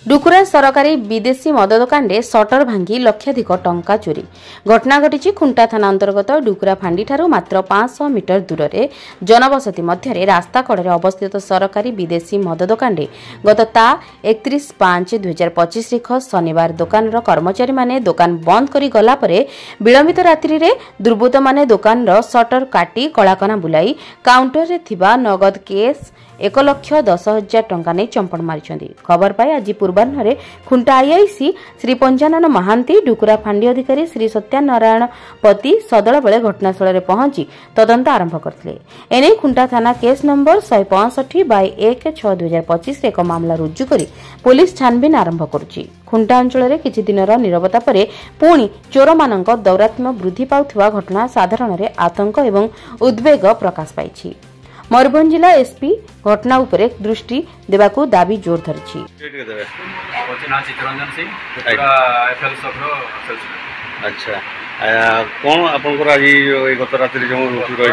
डुकुरा सरकारी विदेशी मद दुकान रे सटर भांगी लक्षाधिक टंका चोरी। घटना घटी खुंटा थाना अंतर्गत डुकुरा फांडी ठारू मात्र 500 मीटर दूर रे जनबसती मध्य रास्ता कड़े अवस्थित सरकारी विदेशी मद दुकान रे गत ता 31/5/2025 शनिवार दुकान कर्मचारी माने दुकान बंद करी गला परे विलंबित रात्रि रे दुर्बृत्त माने दुकान सटर काटी कलाकना बुलाई काउंटर रे थिबा नगद केस 1,10,000 टंका नहीं चंपण मारी। खबर पाई आज पूर्वाह्न खुंटा आईआईसी श्री पंचानन महांती डुकुरा फांडी अधिकारी श्री सत्यानारायण पति सदल बेले घटनास्थल में पहुंची तदंत आरंभ करते। एने खुंटा थाना केस नंबर 165/1/6/2025 एक मामला रुजु करी पुलिस छानबीन आरंभ करुछि। खुंटा अंचल में किछि दिनर नीरवता परे पुणी चोर मानक दौरात्म्य वृद्धि पाउथिबा घटना साधारण आतंक एवं उद्वेग प्रकाश पाइछि। मयूरभंज जिला एसपी घटना उपरे दृष्टि देबाकू दाबी जोर धरिछि। अच्छा कौन आपनकर आज गत रात्रि जो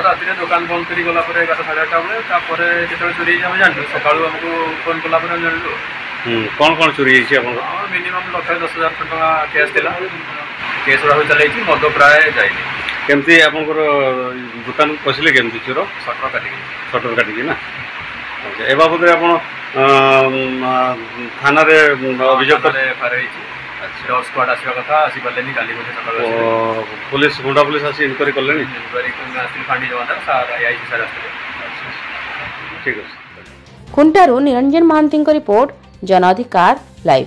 रात्रि दुकान बंद करी गला परे 8:30 बजे तापरे केते चोरी हम जानलु सकाळू हमको फोन कला परे जानलु कौन कौन चोरी होइछि आपन मिनिमम 1,10,000 टका केस दिला केस रहो चलेछि मद प्राय जाइनी केमती आपनकर दुकान पसिले केमती चोर शटर काटी ना। अच्छा ए बाबद आपण थाना रे अभियोग करे फारैछि। अच्छा स्क्वाड आसीबा कथा आसी पलेनी काली बजे सकाळ पुलिस गुंडा पुलिस आसी इनक्वारी करलेनी इनक्वारी करना आसी फांडी जवानदार सारा आईआईसी सारा ठीक है। खुंटारू निरंजन महांती रिपोर्ट जन अधिकार लाइव।